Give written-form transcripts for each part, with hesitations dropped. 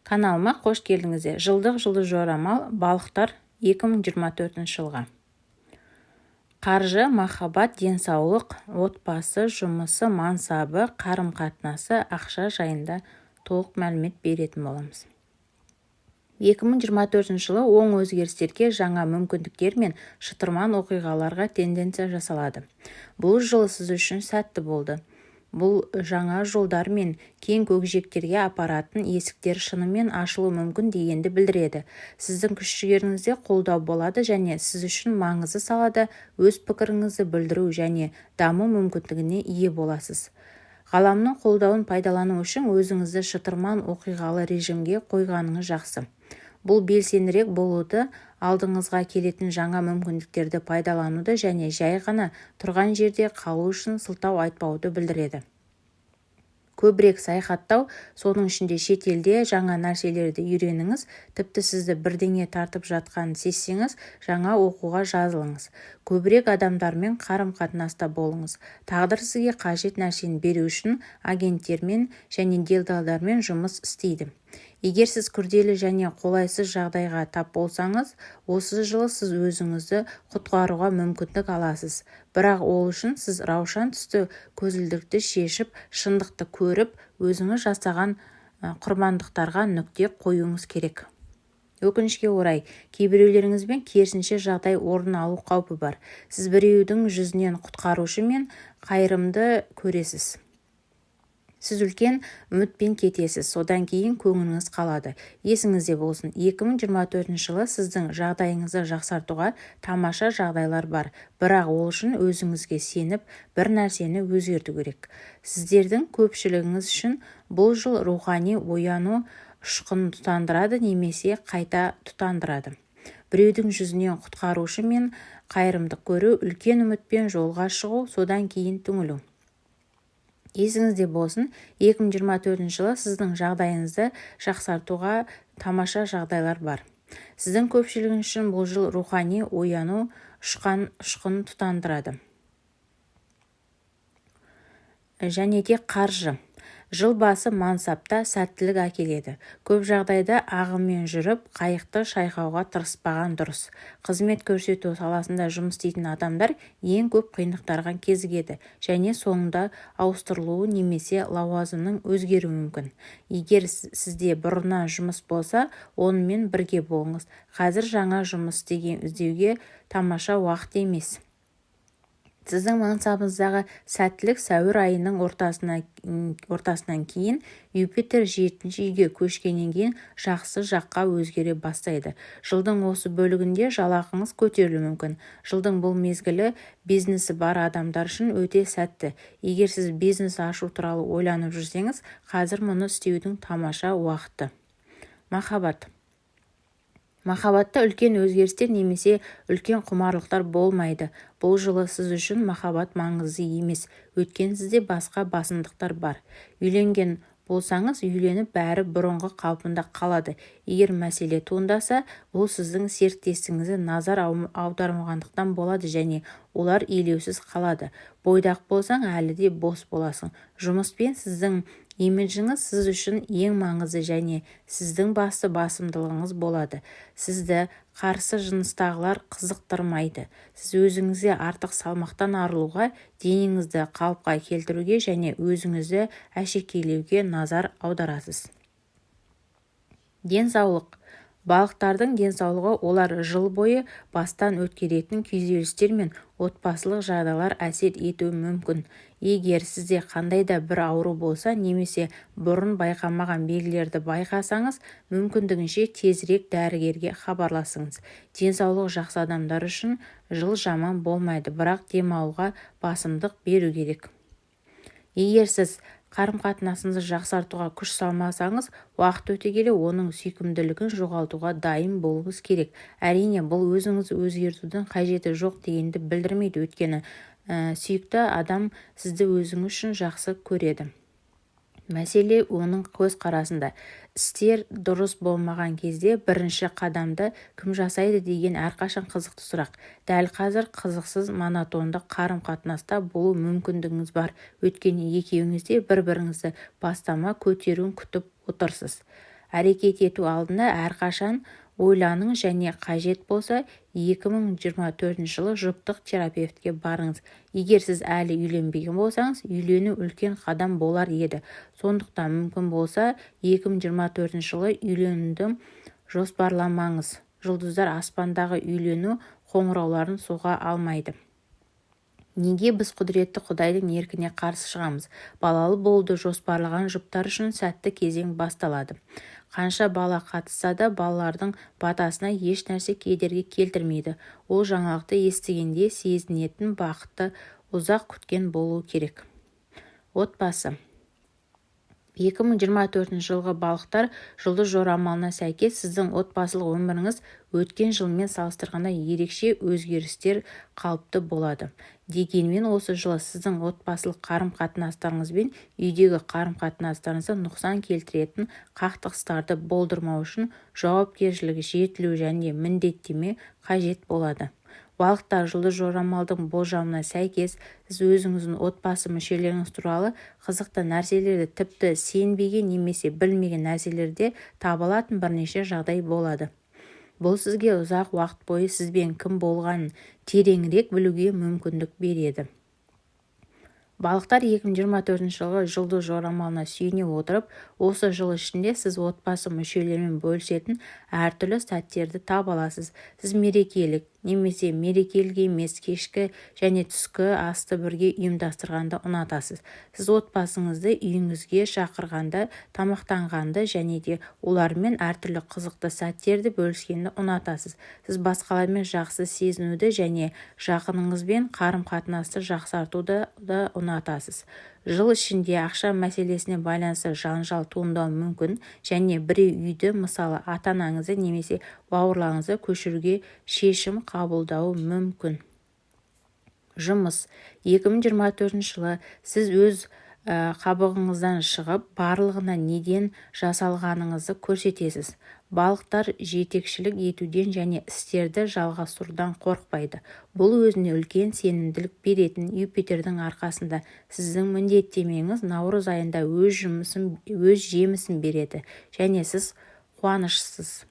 Каналыма қош келдіңіздер. Жылдық жорамал балықтар 2024 жылға. Қаржы, махаббат, денсаулық, отбасы, жұмысы, мансабы, қарым-қатынасы, ақша жайында толық мәлімет беретін боламыз. 2024 жылы оң өзгерістерге, жаңа мүмкіндіктер мен шытырман оқиғаларға тенденция жасалады. Бұл жыл сіз үшін сәтті болды. Бұл жаңа жолдар мен кең көкжиектерге апаратын есіктер шынымен ашылу мүмкін дегенді білдіреді. Сіздің күш-жігеріңізде қолдау болады және сіз үшін маңызды салада өз пікіріңізді білдіру және даму мүмкіндігіне ие боласыз. Ғаламның қолдауын пайдалану үшін өзіңізді шытырман оқиғалы режимге қойғаныңыз жақсы. Бұл белсенірек болуды, алдыңызға келетін жаңа мүмкіндіктерді пайдалануды және жай ғана тұрған жерде қалу үшін сылтау айтпауды білдіреді. Көбірек саяхаттау, соның ішінде шетелде жаңа нәрселерді үйреніңіз, тіпті сізді бірдеңе тартып жатқанын сезсеңіз, жаңа оқуға жазылыңыз. Көбірек адамдармен қарым-қатынаста болыңыз. Тағдыр сізге қажет нәрсені беру үшін агенттермен және делдалдармен жұмыс істейді. Егер сіз күрделі және қолайсыз жағдайға тап болсаңыз, осы жылы сіз өзіңізді құтқаруға мүмкіндік аласыз. Бірақ ол үшін сіз раушан түсті көзілдірікті шешіп, шындықты көріп, өзіңіз жасаған құрбандықтарға нүкте қоюыңыз керек. Өкінішке орай, кейбіреулеріңізбен керісінше жағдай орын алу қаупі бар. Сіз біреудің жүзінен құтқарушы мен қайырымды көресіз. Сіз үлкен үмітпен кетесіз, содан кейін көңіліңіз қалады. Есіңізде болсын, 2024 жылы сіздің жағдайыңызды жақсартуға тамаша жағдайлар бар, бірақ ол үшін өзіңізге сеніп, бір нәрсені өзгерту керек. Сіздердің көпшілігіңіз үшін бұл жыл рухани ояну ұшқынын тұтандырады немесе қайта тұтандырады. Біреудің жүзінен құтқарушы мен қайырымдық көру, үлкен үмітпен жолға шығу, содан кейін түңілу. Есіңізде болсын, 2024 жылы сіздің жағдайыңызды жақсартуға тамаша жағдайлар бар. Сіздің көпшілігіңіз үшін бұл жыл рухани ояну ұшқынын тұтандырады. Және де қаржы. Жыл басы мансапта сәттілік әкеледі. Көп жағдайда ағыммен жүріп, қайықты шайқауға тырыспаған дұрыс. Қызмет көрсету саласында жұмыс істейтін адамдар ең көп қиындықтарға кезігеді және соңында ауыстырылуы немесе лауазымның өзгеруі мүмкін. Егер сізде бұрыннан жұмыс болса, онымен бірге болыңыз. Қазір жаңа жұмыс іздеуге тамаша уақыт емес. Сіздің мансабыңыздағы сәттілік сәуір айының ортасынан кейін Юпитер 7-ші үйге көшкеннен кейін жақсы жаққа өзгере бастайды. Жылдың осы бөлігінде жалақыңыз көтерілуі мүмкін. Жылдың бұл мезгілі бизнесі бар адамдар үшін өте сәтті. Егер сіз бизнес ашу туралы ойланып жүрсеңіз, қазір мұны істеудің тамаша уақыты. Махаббат. Махаббатта үлкен өзгерістер немесе үлкен құмарлықтар болмайды. Бұл жылы сіз үшін махаббат маңызды емес. Өткен сізде басқа басымдықтар бар. Үйленген болсаңыз, үйленіп бәрі бұрынғы қалпында қалады. Егер мәселе туындаса, бұл сіздің серіктесіңізге назар аудармағандықтан болады және олар елеусіз қалады. Бойдақ болсаң, әлі де бос боласың. Жұмыспен сіздің имиджіңіз сіз үшін ең маңызды және сіздің басты басымдылығыңыз болады. Сізді қарсы жыныстағылар қызықтырмайды. Сіз өзіңізге артық салмақтан арылуға, денеңізді қалыпқа келтіруге және өзіңізді әшекейлеуге назар аударасыз. Денсаулық. Балықтардың денсаулығы олар жыл бойы бастан өткеретін күйзелістер мен отбасылық жағдайлар әсер етуі мүмкін. Егер сізде қандай да бір ауру болса немесе бұрын байқамаған белгілерді байқасаңыз, мүмкіндігінше тезірек дәрігерге хабарласыңыз. Денсаулығы жақсы адамдар үшін жыл жаман болмайды, бірақ демалуға басымдық беру керек. Егер сіз қарым-қатынасыңызды жақсартуға күш салмасаңыз, уақыт өте келе оның сүйкімділігін жоғалтуға дайын болуыңыз керек. Әрине, бұл өзіңізді өзгертудің қажеті жоқ дегенді білдірмейді, өйткені сүйікті адам сізді өзіңіз үшін жақсы көреді. Мәселе оның көзқарасында. Істер дұрыс болмаған кезде бірінші қадамды кім жасайды деген әрқашан қызықты сұрақ. Дәл қазір қызықсыз монотонды қарым-қатынаста болу мүмкіндігіңіз бар. Өйткені екеуіңіз де бір-біріңізді бастама көтеруін күтіп отырсыз. Әрекет ету алдында әрқашан ойланыңыз және қажет болса 2024 жылы жұптық терапевтке барыңыз. Егер сіз әлі үйленбеген болсаңыз, үйлену үлкен қадам болар еді. Сондықтан мүмкін болса 2024 жылы үйленуді жоспарламаңыз. Жұлдыздар аспандағы үйлену қоңырауларын соға алмайды. Неге біз құдіретті Құдайдың еркіне қарсы шығамыз? Балалы болуды жоспарлаған жұптар үшін сәтті кезең басталады. Қанша бала қатысса да балалардың батасына еш нәрсе кедергі келтірмейді. Ол жаңалықты естігенде сезінетін бақытты ұзақ күткен болуы керек. Отбасы. 2024 жылғы балықтар жұлдыз жорамалына сәйкес сіздің отбасылық өміріңіз өткен жылмен салыстырғанда ерекше өзгерістер қалыпты болады. Дегенмен осы жылы сіздің отбасылық қарым-қатынастарыңыз бен үйдегі қарым-қатынастарыңызға нұқсан келтіретін қақтығыстарды болдырмау үшін жауапкершілігі жетілу және міндеттеме қажет болады. Балықтар жұлдыз жорамалдың болжамына сәйкес сіз өзіңіздің отбасы мүшелеріңіз туралы қызықты нәрселерді тіпті сенбеген немесе білмеген нәрселерде таба алатын бірнеше жағдай болады. Бұл сізге ұзақ уақыт бойы сізбен кім болғанын тереңірек білуге мүмкіндік береді. Балықтар 2024 жылғы жұлдыз жорамалына сүйене отырып, осы жыл ішінде сіз отбасы мүшелерімен бөлісетін әртүрлі сәттерді таба аласыз. Сіз мерекелік немесе мерекелік емес кешкі және түскі асты бірге ұйымдастырғанды ұнатасыз. Сіз отбасыңызды үйіңізге шақырғанда, тамақтанғанды және де олармен әртүрлі қызықты сәттерді бөліскенді ұнатасыз. Сіз басқалармен жақсы сезінуді және жақыныңызбен қарым-қатынасты жақсартуды да ұнатасыз. Жыл ішінде ақша мәселесіне байланысты жанжал туындауы мүмкін және біреу үйді, мысалы ата-анаңызды немесе бауырларыңызды көшіруге шешім қабылдауы мүмкін. Жұмыс. 2024 жылы сіз өз қабығыңыздан шығып, барлығына неден жасалғаныңызды көрсетесіз. Балықтар жетекшілік етуден және істерді жалғастырудан қорықпайды. Бұл өзіне үлкен сенімділік беретін Юпитердің арқасында. Сіздің міндеттемеңіз наурыз айында өз жемісін береді және сіз қуаныштысыз.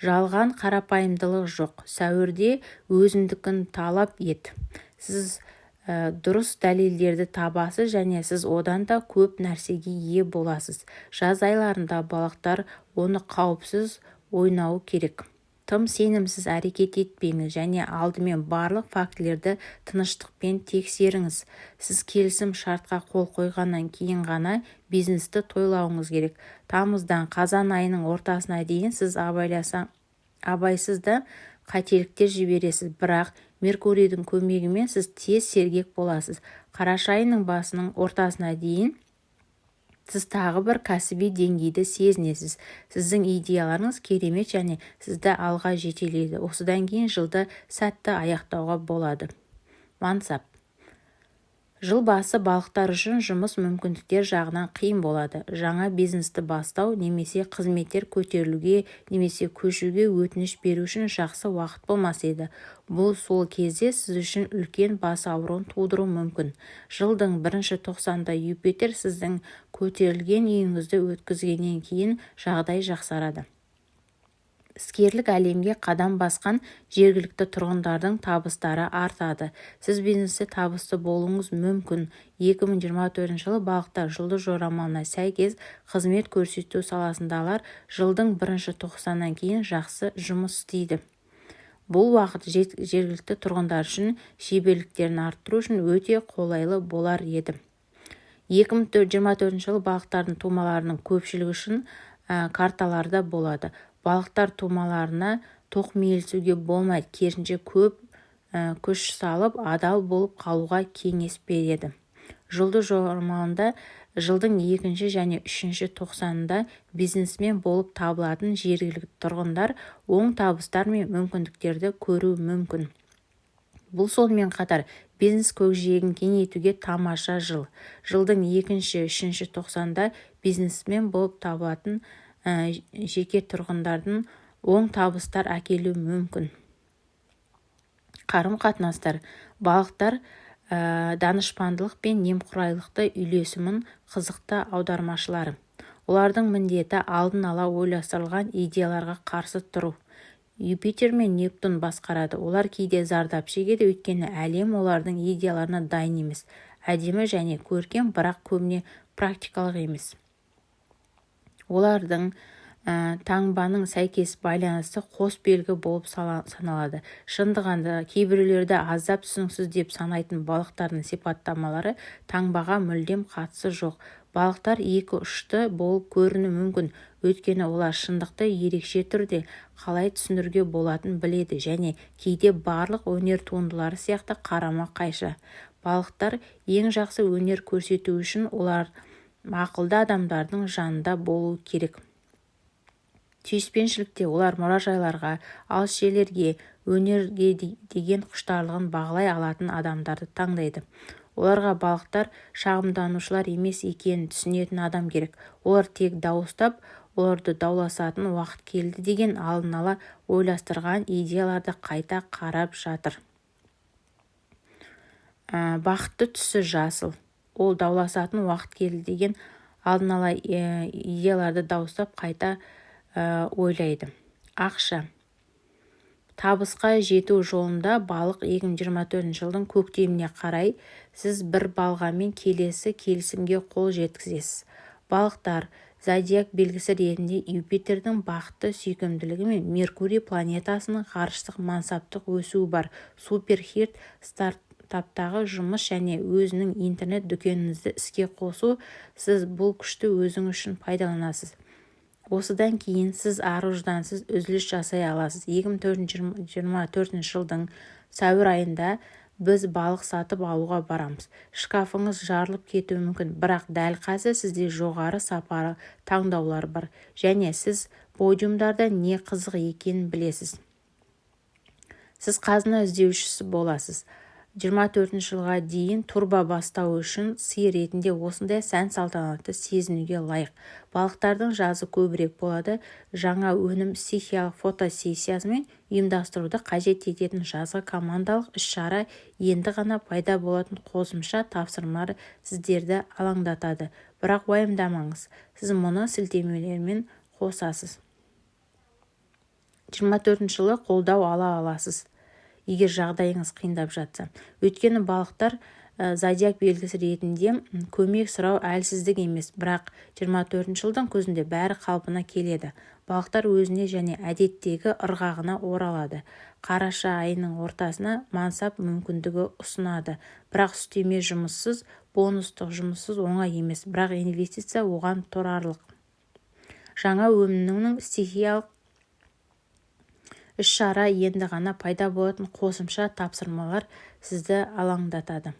Жалған қарапайымдылық жоқ. Сәуірде өзіндікін талап ет. Сіз дұрыс дәлелдерді табасыз және сіз одан да көп нәрсеге ие боласыз. Жаз айларында балықтар оны қауіпсіз ойнауы керек. Тым сенімсіз әрекет етпеңіз және алдымен барлық фактілерді тыныштықпен тексеріңіз. Сіз келісім шартқа қол қойғаннан кейін ғана бизнесті тойлауыңыз керек. Тамыздан қазан айының ортасына дейін сіз абайсызда қателіктер жібересіз, бірақ Меркурийдің көмегімен сіз тез сергек боласыз. Қараша айының басының ортасына дейін сіз тағы бір кәсіби деңгейді сезінесіз. Сіздің идеяларыңыз керемет және сізді алға жетелейді. Осыдан кейін жылды сәтті аяқтауға болады. Мансап. Жыл басы балықтар үшін жұмыс мүмкіндіктер жағынан қиын болады. Жаңа бизнесті бастау немесе қызметтер көтерілуге немесе көшуге өтініш беру үшін жақсы уақыт болмас еді. Бұл сол кезде сіз үшін үлкен бас ауруын тудыруы мүмкін. Жылдың бірінші тоқсанында Юпитер сіздің көтерілген үйіңізді өткізгеннен кейін жағдай жақсарады. Іскерлік әлемге қадам басқан жергілікті тұрғындардың табыстары артады. Сіз бизнесте табысты болуыңыз мүмкін. 2024 жылы балықтар жұлдыз жорамалына сәйкес қызмет көрсету саласындағылар жылдың бірінші тоқсаннан кейін жақсы жұмыс істейді. Бұл уақыт жергілікті тұрғындар үшін шеберліктерін арттыру үшін өте қолайлы болар еді. 2024 жылы балықтардың тумаларының көпшілігі үшін карталарда болады. Балықтар тумаларына тоқмейілсуге болмайды, керісінше көп күш салып адал болып қалуға кеңес береді. Жұлдыз жорамалында жылдың 2 және 3 тоқсанында бизнесмен болып табылатын жергілікті тұрғындар оң табыстар мен мүмкіндіктерді көру мүмкін. Бұл сонымен қатар бизнес көкжиегін кеңейтуге тамаша жыл. Жылдың 2-3 тоқсанында бизнесмен болып табылатын жеке тұрғындардың оң табыстар әкелу мүмкін. Қарым-қатынастар. Балықтар данышпандылық пен немқұрайлықты үйлесімін қызықты аудармашылары. олардың міндеті алдын ала ойластырылған идеяларға қарсы тұру. Юпитер мен Нептун басқарады. Олар кейде зардап шегеді, өйткені әлем олардың идеяларына дайын емес. Әдемі және көркем, бірақ көбіне практикалық емес. Олардың таңбаның сәйкес байланысы қос белгі болып саналады. Шындығында кейбіреулерді аздап түсініксіз деп санайтын балықтардың сипаттамалары таңбаға мүлдем қатысы жоқ. Балықтар екі ұшты болып көрінуі мүмкін, өйткені олар шындықты ерекше түрде қалай түсіндіруге болатынын біледі және кейде барлық өнер туындылары сияқты қарама-қайшы. Балықтар ең жақсы өнер көрсету үшін олар ақылды адамдардың жанында болуы керек. Түйіспеншілікте олар мұражайларға, алыс жерлерге, өнерге деген құштарлығын бағалай алатын адамдарды таңдайды. Оларға балықтар шағымданушылар емес екенін түсінетін адам керек. Олар тек дауыстап, оларды дауласатын уақыт келді деген алдын ала ойластырған идеяларды қайта қарап жатыр. Бақытты түсі жасыл. Ол дауласатын уақыт келді деген алдын ала идеяларды дауыстап қайта ойлайды. Ақша. Табысқа жету жолында балық 2024 жылдың көктеміне қарай сіз бір балғамен келесі келісімге қол жеткізесіз. Балықтар зодиак белгісі ретінде Юпитердің бақытты сүйкімділігі мен Меркурий планетасының ғарыштық мансаптық өсуі бар. Суперхит стартаптағы жұмыс және өзінің интернет дүкеніңізді іске қосу, сіз бұл күшті өзіңіз үшін пайдаланасыз. Осыдан кейін сіз ар-ұждансыз үзіліс жасай аласыз. 2024 жылдың сәуір айында біз балық сатып алуға барамыз. Шкафыңыз жарылып кетуі мүмкін, бірақ дәл қазір сізде жоғары сапары таңдаулар бар және сіз подиумдарда не қызық екенін білесіз. Сіз қазына іздеушісі боласыз. 24 жылға дейін турбо бастау үшін сый ретінде осындай сән-салтанатты сезінуге лайық. Балықтардың жазы көбірек болады. Жаңа өнім стихиялық фотосессиясымен ұйымдастыруды қажет ететін жазғы командалық іс-шара енді ғана пайда болатын қосымша тапсырмалар сіздерді алаңдатады. Бірақ уайымдамаңыз, сіз мұны сілтемелермен қосасыз. 24 жылы қолдау ала аласыз. Егер жағдайыңыз қиындап жатса. Өйткені балықтар зодиак белгісі ретінде көмек сұрау әлсіздік емес, бірақ 24 жылдың күзінде бәрі қалпына келеді. Балықтар өзіне және әдеттегі ырғағына оралады. Қараша айының ортасына мансап мүмкіндігі ұсынады. Бірақ үстеме жұмыссыз, бонустық жұмыссыз оңай емес, бірақ инвестиция оған тұрарлық. Жаңа өнімнің стихиялық іс-шара енді ғана пайда болатын қосымша тапсырмалар сізді алаңдатады.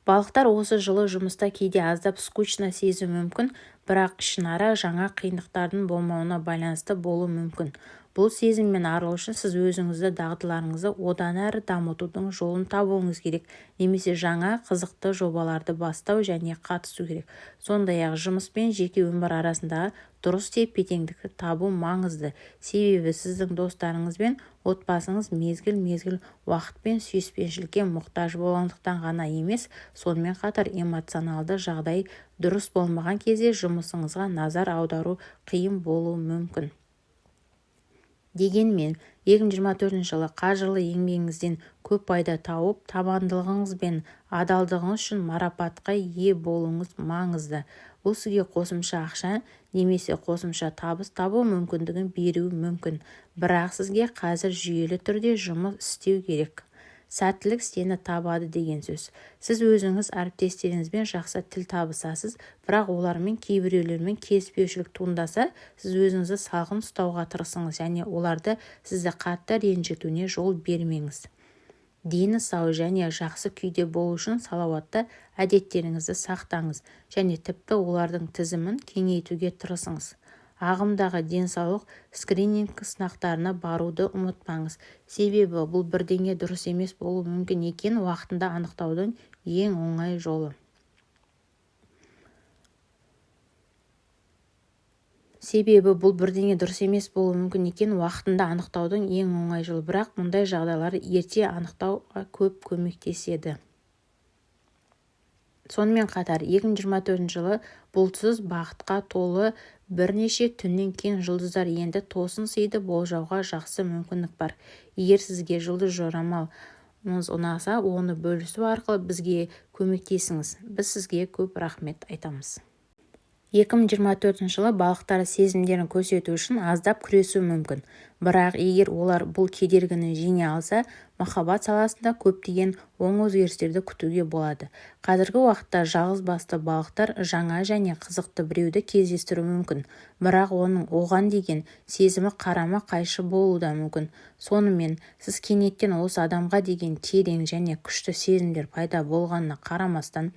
Балықтар осы жылы жұмыста кейде аздап скучно сезуі мүмкін, бірақ ішінара жаңа қиындықтардың болмауына байланысты болуы мүмкін. Бұл сезіммен арылу үшін сіз өзіңізді дағдыларыңызды одан әрі дамытудың жолын табуыңыз керек, немесе жаңа қызықты жобаларды бастау және қатысу керек. Сондай-ақ жұмыс пен жеке өмір арасындағы дұрыс тепе-теңдікті табу маңызды, себебі сіздің достарыңыз бен отбасыңыз мезгіл-мезгіл уақыт пен сүйіспеншілікке мұқтаж болғандықтан ғана емес, сонымен қатар эмоционалды жағдай дұрыс болмаған кезде жұмысыңызға назар аудару қиын болуы мүмкін. Дегенмен, 2024 жылы қажырлы еңбегіңізден көп пайда тауып, табандылығыңыз бен адалдығыңыз үшін марапатқа ие болуыңыз маңызды. Бұл сізге қосымша ақша немесе қосымша табыс табу мүмкіндігін беруі мүмкін, бірақ сізге қазір жүйелі түрде жұмыс істеу керек. Сәттілік сені табады деген сөз. Сіз өзіңіз әріптестеріңізбен жақсы тіл табысасыз, бірақ олармен кейбіреулермен келіспеушілік туындаса, сіз өзіңізді салқын ұстауға тырысыңыз және оларды сізді қатты ренжітуіне жол бермеңіз. Дені сау және жақсы күйде болу үшін салауатты әдеттеріңізді сақтаңыз және тіпті олардың тізімін кеңейтуге тырысыңыз. Ағымдағы денсаулық скрининг сынақтарына баруды ұмытпаңыз, себебі бұл бірдеңе дұрыс емес болуы мүмкін екен уақытында анықтаудың ең оңай жолы. Бірақ мұндай жағдайларды ерте анықтауға көп көмектеседі. Сонымен қатар 2024 жылы бұлтсыз бақытқа толы бірнеше түннен кейін жұлдыздар енді тосын сыйды болжауға жақсы мүмкіндік бар. Егер сізге жұлдыз жорамалымыз ұнаса, оны бөлісу арқылы бізге көмектесіңіз. Біз сізге көп рахмет айтамыз. 2024 жылы балықтар сезімдерін көрсету үшін аздап күресуі мүмкін. Бірақ егер олар бұл кедергіні жеңе алса, махаббат саласында көптеген оң өзгерістерді күтуге болады. Қазіргі уақытта жалғыз басты балықтар жаңа және қызықты біреуді кездестіруі мүмкін, бірақ оның оған деген сезімі қарама-қайшы болуы да мүмкін. Сонымен, сіз кенеттен осы адамға деген терең және күшті сезімдер пайда болғанына қарамастан,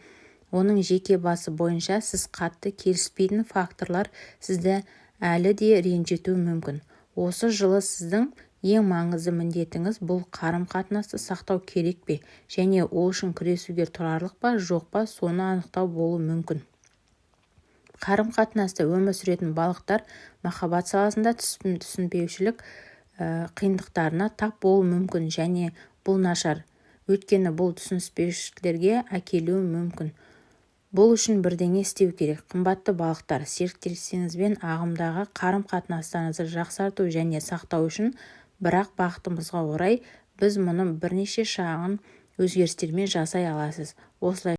оның жеке басы бойынша сіз қатты келіспейтін факторлар сізді әлі де ренжітуі мүмкін. Осы жылы сіздің ең маңызды міндетіңіз бұл қарым-қатынасты сақтау керек пе, және ол үшін күресуге тұрарлық па, жоқ па, соны анықтау болуы мүмкін. Қарым-қатынаста өмір сүретін балықтар махаббат саласында түсінбеушілік қиындықтарына тап болуы мүмкін, және бұл нашар, өйткені бұл түсініспеушіліктерге әкелуі мүмкін. Бұл үшін бірдеңе істеу керек. Қымбатты балықтар, серіктесіңізбен ағымдағы қарым-қатынастарыңызды жақсарту және сақтау үшін, бірақ бақытымызға орай, біз мұны бірнеше шағын өзгерістермен жасай аласыз. Осылай